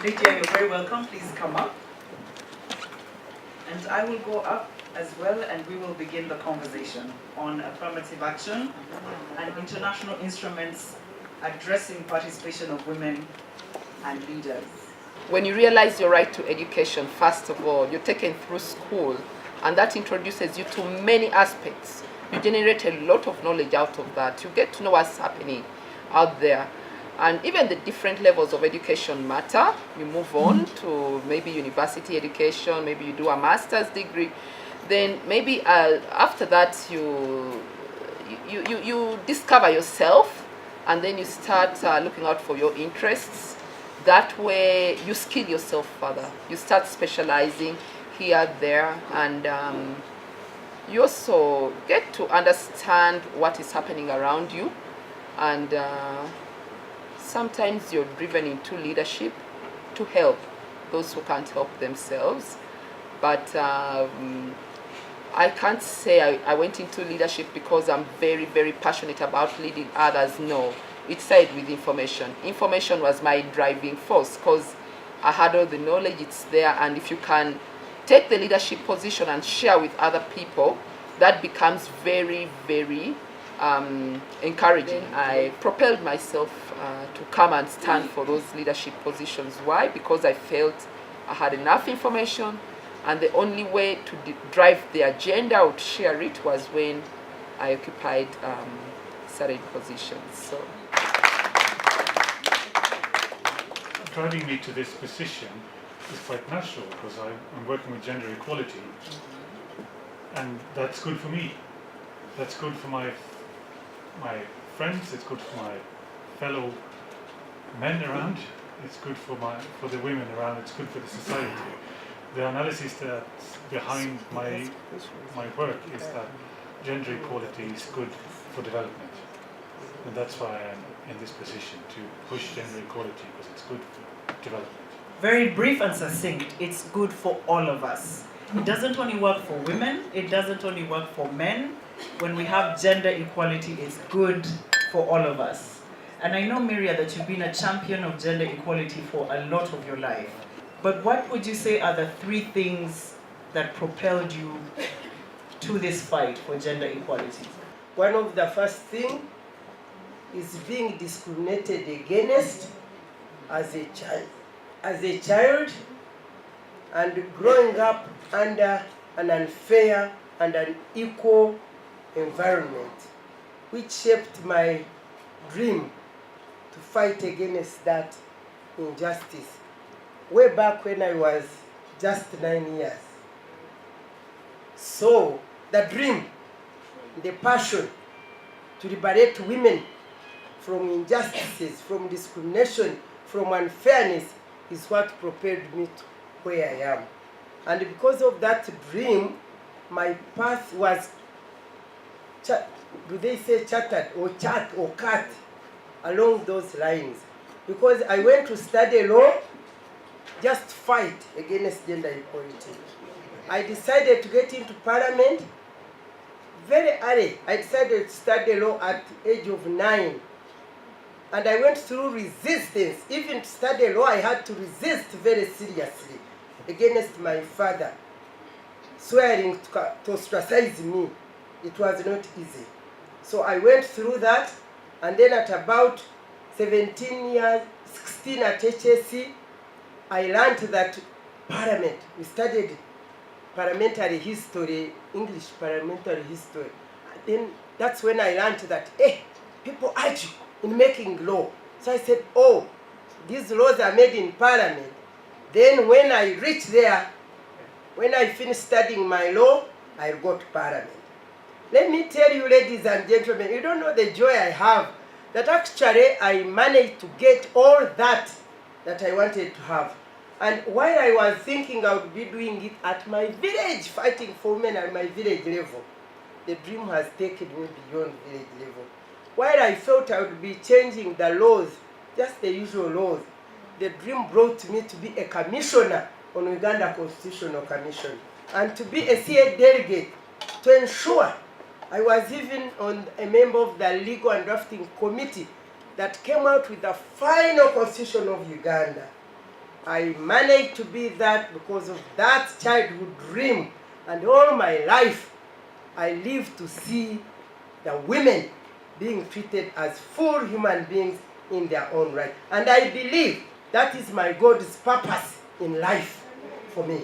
Lydia, you're very welcome. Please come up. And I will go up as well, and we will begin the conversation on affirmative action and international instruments addressing participation of women and leaders. When you realize your right to education, first of all, you're taken through school, and that introduces you to many aspects. You generate a lot of knowledge out of that. You get to know what's happening out there. And even the different levels of education matter. You move on to maybe university education, maybe you do a master's degree. Then maybe after that you discover yourself, and then you start looking out for your interests. That way you skill yourself further. You start specializing here, there, and you also get to understand what is happening around you. And sometimes you're driven into leadership to help those who can't help themselves. But I can't say I went into leadership because I'm very, very passionate about leading others. No, it started with information. Information was my driving force because I had all the knowledge, it's there, and if you can take the leadership position and share with other people, that becomes very, very encouraging. I propelled myself to come and stand for those leadership positions. Why? Because I felt I had enough information, and the only way to drive the agenda or to share it was when I occupied certain positions. So, driving me to this position is quite natural because I'm working with gender equality, and that's good for me. That's good for my friends. It's good for my fellow men around. It's good for the women around. It's good for the society. The analysis that's behind my work is that gender equality is good for development, and that's why I'm in this position to push gender equality, because it's good for development. Very brief and succinct. It's good for all of us. It doesn't only work for women. It doesn't only work for men. When we have gender equality, it's good for all of us. And I know, Miria, that you've been a champion of gender equality for a lot of your life. But what would you say are the 3 things that propelled you to this fight for gender equality? One of the first things is being discriminated against as a child, and growing up under an unfair and unequal environment, which shaped my dream to fight against that injustice way back when I was just 9 years. So the dream, the passion to liberate women from injustices, from discrimination, from unfairness is what propelled me to where I am. And because of that dream, my path was, do they say charted or chart or cut along those lines? Because I went to study law, just fight against gender equality. I decided to get into parliament very early. I decided to study law at the age of 9. And I went through resistance. Even to study law, I had to resist very seriously against my father, swearing to ostracize me. It was not easy. So I went through that, and then at about 17 years, 16 at HSC, I learned that parliament, we studied parliamentary history, English parliamentary history. Then that's when I learned that, people argue in making law. So I said, oh, these laws are made in parliament. Then when I reached there, when I finished studying my law, I got to parliament. Let me tell you, ladies and gentlemen, you don't know the joy I have that actually I managed to get all that I wanted to have. And while I was thinking I would be doing it at my village, fighting for women at my village level, the dream has taken me beyond village level. While I felt I would be changing the laws, just the usual laws, the dream brought me to be a commissioner on Uganda Constitutional Commission, and to be a CA delegate to ensure I was even a member of the legal and drafting committee that came out with the final constitution of Uganda. I managed to be that because of that childhood dream. And all my life, I live to see the women being treated as full human beings in their own right. And I believe that is my God's purpose in life for me.